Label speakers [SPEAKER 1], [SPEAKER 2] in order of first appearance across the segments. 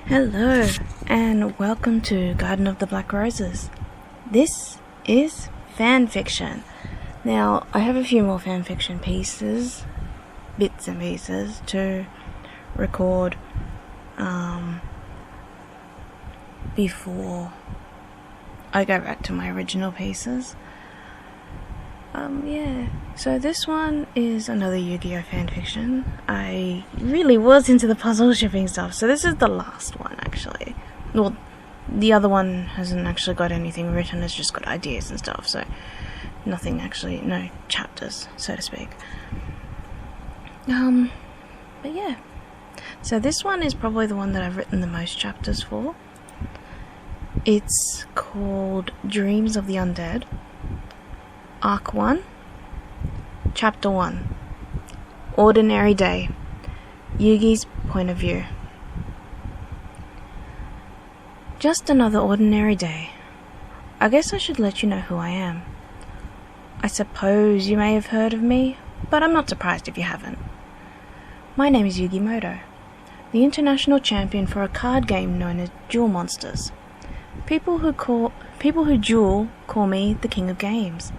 [SPEAKER 1] Hello, and welcome to Garden of the Black Roses. This is fanfiction. Now, I have a few more fanfiction bits and pieces to record before I go back to my original pieces. So this one is another Yu-Gi-Oh fanfiction. I really was into the puzzle shipping stuff, so this is the last one actually. Well, the other one hasn't actually got anything written, it's just got ideas and stuff, so nothing actually, no chapters, so to speak. But yeah. So this one is probably the one that I've written the most chapters for. It's called Dreams of the Undead. Arc 1, Chapter 1, Ordinary Day, Yugi's Point of View. Just another ordinary day. I guess I should let you know who I am. I suppose you may have heard of me, but I'm not surprised if you haven't. My name is Yugimoto, the international champion for a card game known as Duel Monsters. People who duel call me the King of Games.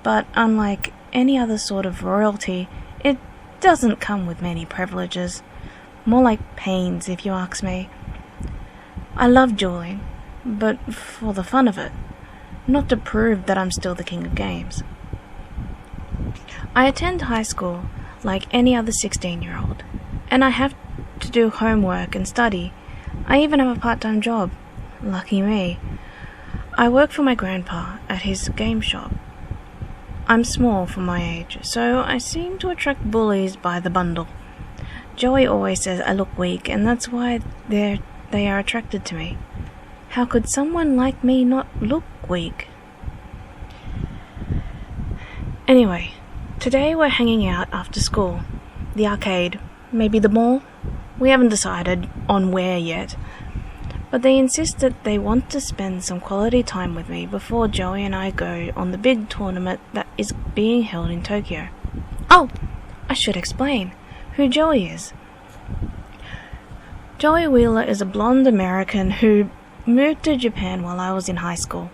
[SPEAKER 1] But unlike any other sort of royalty, it doesn't come with many privileges. More like pains, if you ask me. I love dueling, but for the fun of it, not to prove that I'm still the King of Games. I attend high school like any other 16-year-old, and I have to do homework and study. I even have a part-time job. Lucky me. I work for my grandpa at his game shop. I'm small for my age, so I seem to attract bullies by the bundle. Joey always says I look weak, and that's why they are attracted to me. How could someone like me not look weak? Anyway, today we're hanging out after school. The arcade, maybe the mall? We haven't decided on where yet. But they insist that they want to spend some quality time with me before Joey and I go on the big tournament that is being held in Tokyo. Oh, I should explain who Joey is. Joey Wheeler is a blonde American who moved to Japan while I was in high school.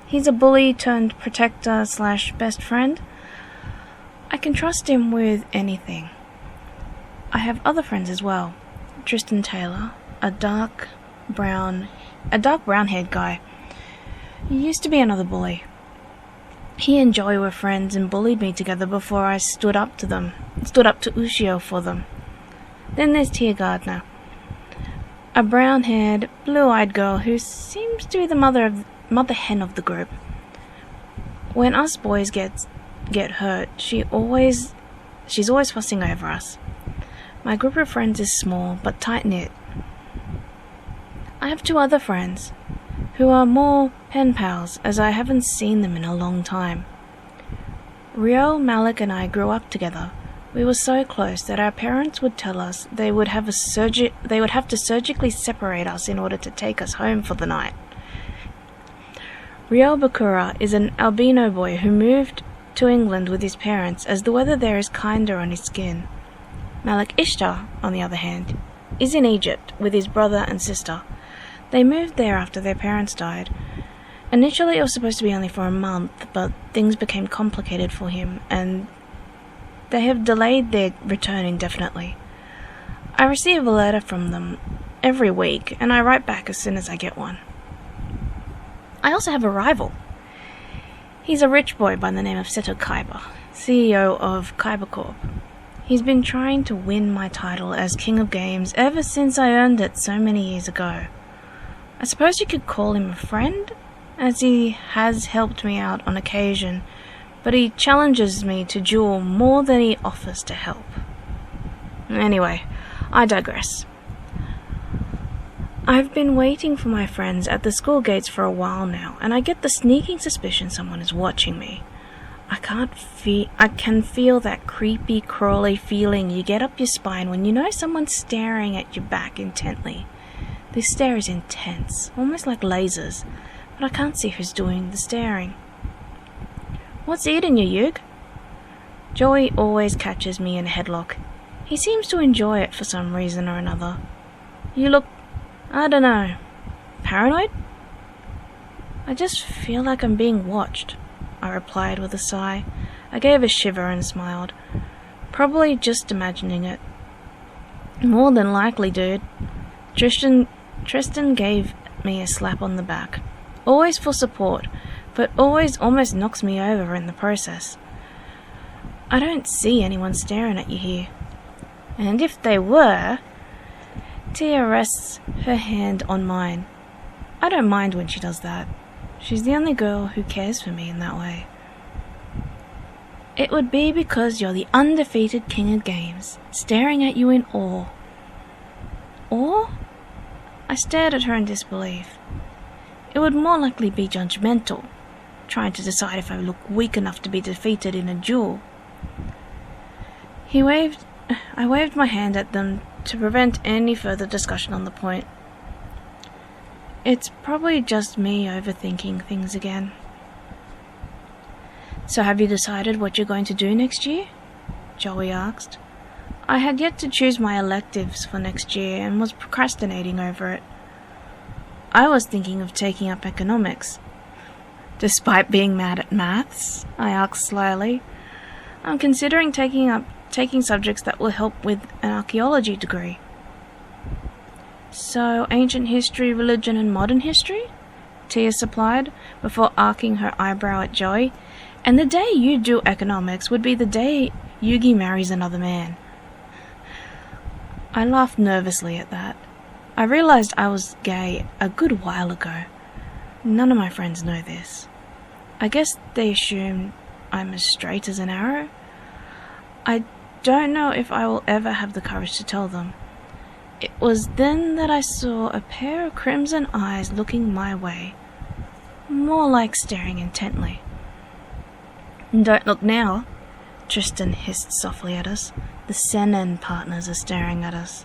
[SPEAKER 1] He's a bully turned protector / best friend. I can trust him with anything. I have other friends as well. Tristan Taylor, a dark brown-haired guy. He used to be another bully. He and Joey were friends and bullied me together before I stood up to Yugioh for them. Then there's Tia Gardner, a brown-haired, blue-eyed girl who seems to be the mother hen of the group. When us boys get hurt, she's always fussing over us. My group of friends is small but tight-knit. I have two other friends, who are more pen pals as I haven't seen them in a long time. Rio, Malik and I grew up together. We were so close that our parents would tell us they would have to surgically separate us in order to take us home for the night. Rio Bakura is an albino boy who moved to England with his parents as the weather there is kinder on his skin. Malik Ishtar, on the other hand, is in Egypt with his brother and sister. They moved there after their parents died. Initially it was supposed to be only for a month, but things became complicated for him, and they have delayed their return indefinitely. I receive a letter from them every week, and I write back as soon as I get one. I also have a rival. He's a rich boy by the name of Seto Kaiba, CEO of Kaiba Corp. He's been trying to win my title as King of Games ever since I earned it so many years ago. I suppose you could call him a friend, as he has helped me out on occasion, but he challenges me to duel more than he offers to help. Anyway, I digress. I've been waiting for my friends at the school gates for a while now, and I get the sneaking suspicion someone is watching me. I can feel that creepy, crawly feeling you get up your spine when you know someone's staring at your back intently. This stare is intense, almost like lasers, but I can't see who's doing the staring. What's eating you, Yug? Joey always catches me in a headlock. He seems to enjoy it for some reason or another. You look I don't know. Paranoid? I just feel like I'm being watched, I replied with a sigh. I gave a shiver and smiled. Probably just imagining it. More than likely, dude. Tristan gave me a slap on the back. Always for support, but always almost knocks me over in the process. I don't see anyone staring at you here. And if they were... Tia rests her hand on mine. I don't mind when she does that. She's the only girl who cares for me in that way. It would be because you're the undefeated king of games, staring at you in awe. Awe? I stared at her in disbelief. It would more likely be judgmental, trying to decide if I look weak enough to be defeated in a duel. I waved my hand at them to prevent any further discussion on the point. It's probably just me overthinking things again. So have you decided what you're going to do next year? Joey asked. I had yet to choose my electives for next year and was procrastinating over it. I was thinking of taking up economics. Despite being mad at maths? I asked slyly. I'm considering taking subjects that will help with an archaeology degree. So, ancient history, religion, and modern history? Tia supplied, before arcing her eyebrow at Joey. And the day you do economics would be the day Yugi marries another man. I laughed nervously at that. I realized I was gay a good while ago. None of my friends know this. I guess they assume I'm as straight as an arrow. I don't know if I will ever have the courage to tell them. It was then that I saw a pair of crimson eyes looking my way, more like staring intently. Don't look now, Tristan hissed softly at us. The Sennen partners are staring at us.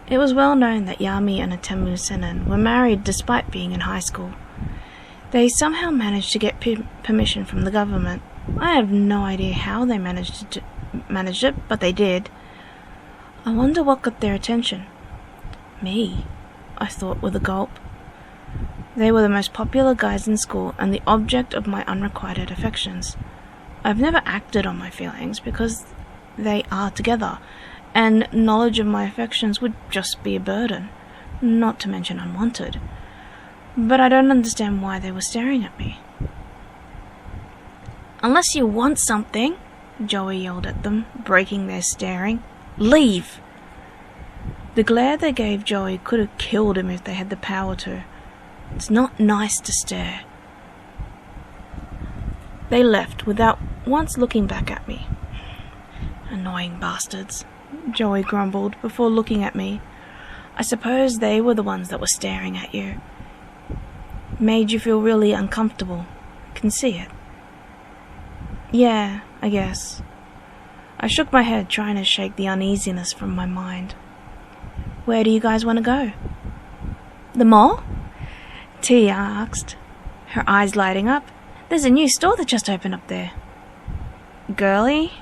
[SPEAKER 1] It was well known that Yami and Atemu Sennen were married despite being in high school. They somehow managed to get permission from the government. I have no idea how they managed it, but they did. I wonder what got their attention. Me, I thought with a gulp. They were the most popular guys in school and the object of my unrequited affections. I've never acted on my feelings because they are together, and knowledge of my affections would just be a burden, not to mention unwanted. But I don't understand why they were staring at me. Unless you want something, Joey yelled at them, breaking their staring. Leave! The glare they gave Joey could have killed him if they had the power to. It's not nice to stare. They left without once looking back at me. Annoying bastards, Joey grumbled before looking at me. I suppose they were the ones that were staring at you. Made you feel really uncomfortable. Can see it. Yeah, I guess. I shook my head, trying to shake the uneasiness from my mind. Where do you guys want to go? The mall? Tia asked, her eyes lighting up. There's a new store that just opened up there. Girly?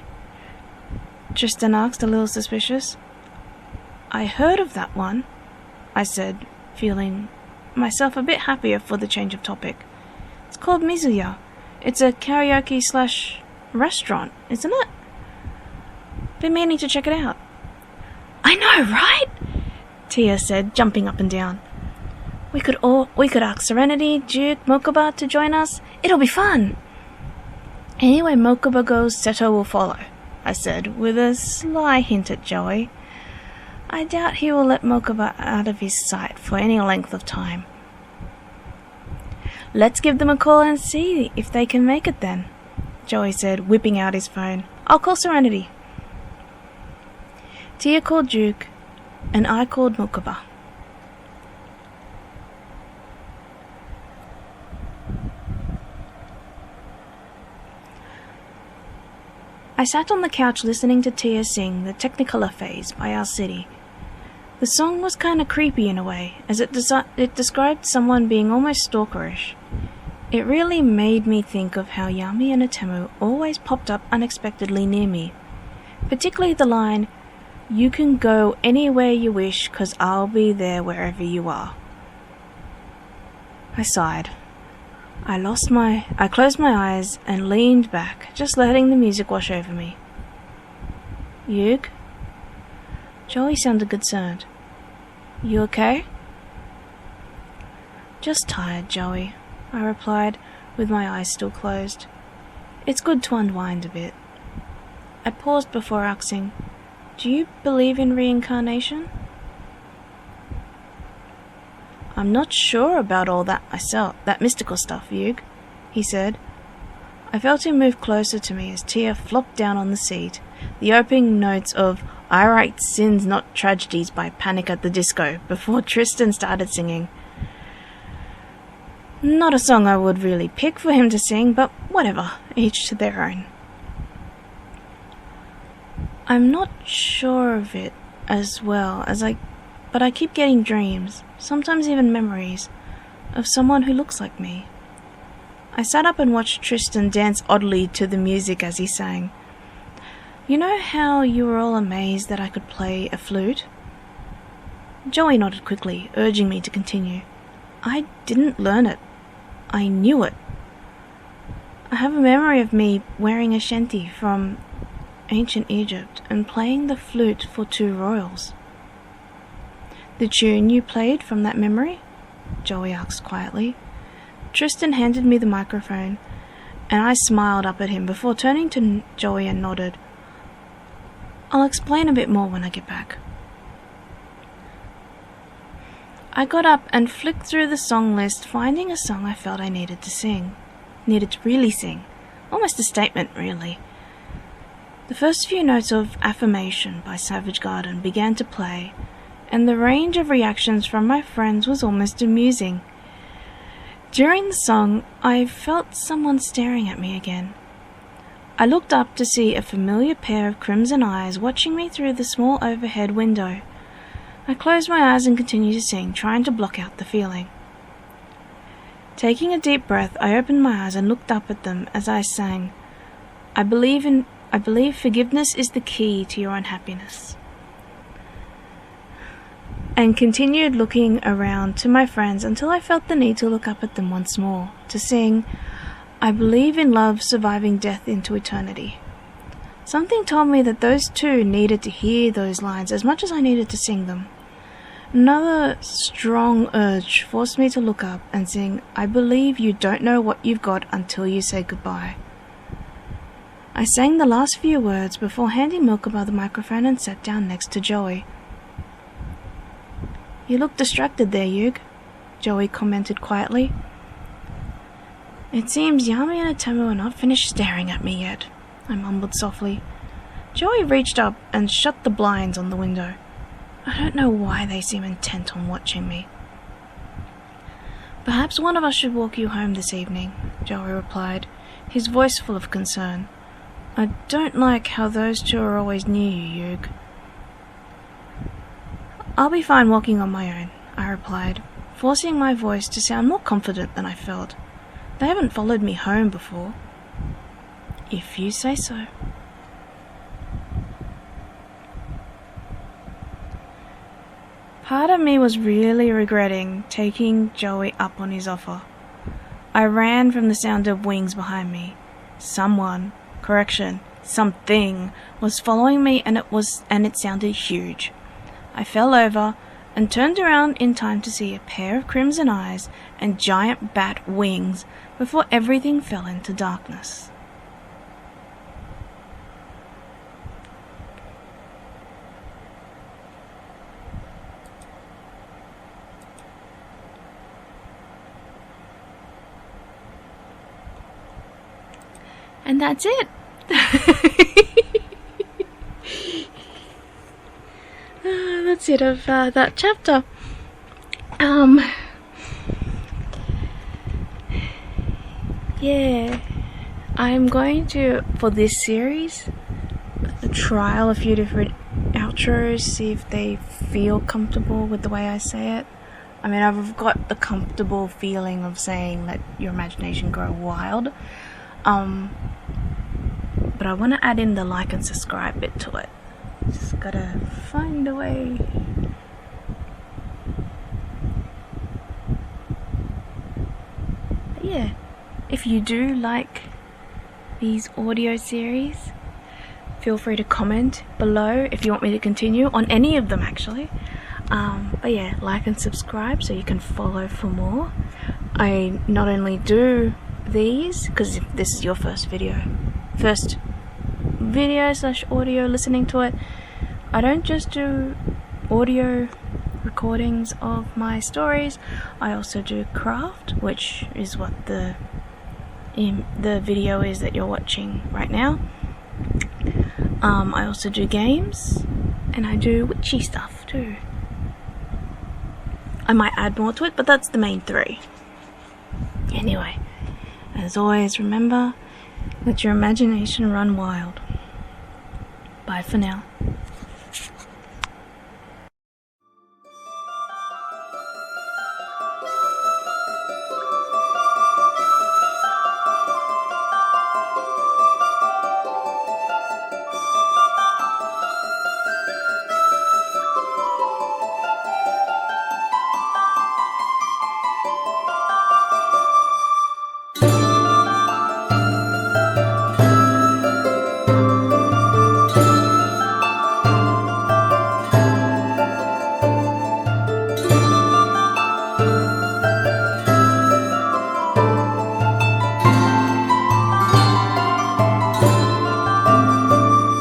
[SPEAKER 1] Tristan asked, a little suspicious. I heard of that one, I said, feeling myself a bit happier for the change of topic. It's called Mizuya. It's a karaoke/restaurant, isn't it? Been meaning to check it out. I know, right? Tia said, jumping up and down. We could ask Serenity, Duke, Mokuba to join us. It'll be fun. Anyway Mokuba goes, Seto will follow, I said, with a sly hint at Joey. I doubt he will let Mokuba out of his sight for any length of time. Let's give them a call and see if they can make it then, Joey said, whipping out his phone. I'll call Serenity. Tia called Duke, and I called Mokuba. I sat on the couch listening to Tia sing the Technicolor phase by Our City. The song was kinda creepy in a way, as it described someone being almost stalkerish. It really made me think of how Yami and Atemu always popped up unexpectedly near me, particularly the line, You can go anywhere you wish, 'cause I'll be there wherever you are. I sighed. I closed my eyes and leaned back, just letting the music wash over me. Yug? Joey sounded concerned. You okay? Just tired, Joey, I replied, with my eyes still closed. It's good to unwind a bit. I paused before asking, do you believe in reincarnation? I'm not sure about all that myself, that mystical stuff, Yug, he said. I felt him move closer to me as Tia flopped down on the seat, the opening notes of I Write Sins Not Tragedies by Panic at the Disco before Tristan started singing. Not a song I would really pick for him to sing, but whatever, each to their own. I'm not sure of it as well but I keep getting dreams, sometimes even memories, of someone who looks like me. I sat up and watched Tristan dance oddly to the music as he sang. You know how you were all amazed that I could play a flute? Joey nodded quickly, urging me to continue. I didn't learn it. I knew it. I have a memory of me wearing a shanty from ancient Egypt and playing the flute for 2 royals. The tune you played from that memory? Joey asked quietly. Tristan handed me the microphone, and I smiled up at him before turning to Joey and nodded. I'll explain a bit more when I get back. I got up and flicked through the song list, finding a song I felt I needed to really sing. Almost a statement, really. The first few notes of Affirmation by Savage Garden began to play, and the range of reactions from my friends was almost amusing. During the song, I felt someone staring at me again. I looked up to see a familiar pair of crimson eyes watching me through the small overhead window. I closed my eyes and continued to sing, trying to block out the feeling. Taking a deep breath, I opened my eyes and looked up at them as I sang, I believe forgiveness is the key to your unhappiness. And continued looking around to my friends until I felt the need to look up at them once more, to sing, I believe in love surviving death into eternity. Something told me that those two needed to hear those lines as much as I needed to sing them. Another strong urge forced me to look up and sing, I believe you don't know what you've got until you say goodbye. I sang the last few words before handing Milkaba the microphone and sat down next to Joey. You look distracted there, Yug, Joey commented quietly. It seems Yami and Atemu are not finished staring at me yet, I mumbled softly. Joey reached up and shut the blinds on the window. I don't know why they seem intent on watching me. Perhaps one of us should walk you home this evening, Joey replied, his voice full of concern. I don't like how those two are always near you, Yug. I'll be fine walking on my own, I replied, forcing my voice to sound more confident than I felt. They haven't followed me home before. If you say so. Part of me was really regretting taking Joey up on his offer. I ran from the sound of wings behind me. Something was following me, and it sounded huge. I fell over and turned around in time to see a pair of crimson eyes and giant bat wings before everything fell into darkness. And that's it. That's it of that chapter. Yeah, I'm going to, for this series, trial a few different outros, see if they feel comfortable with the way I say it. I mean, I've got the comfortable feeling of saying let your imagination grow wild. But I want to add in the like and subscribe bit to it. Just gotta find a way. But yeah, if you do like these audio series, feel free to comment below if you want me to continue on any of them actually. But yeah, like and subscribe so you can follow for more. I not only do these, because if this is your first video slash audio listening to it, I don't just do audio recordings of my stories, I also do craft, which is what the video is that you're watching right now. I also do games, and I do witchy stuff too. I might add more to it, but that's the main three. Anyway, as always, remember, let your imagination run wild. Bye for now.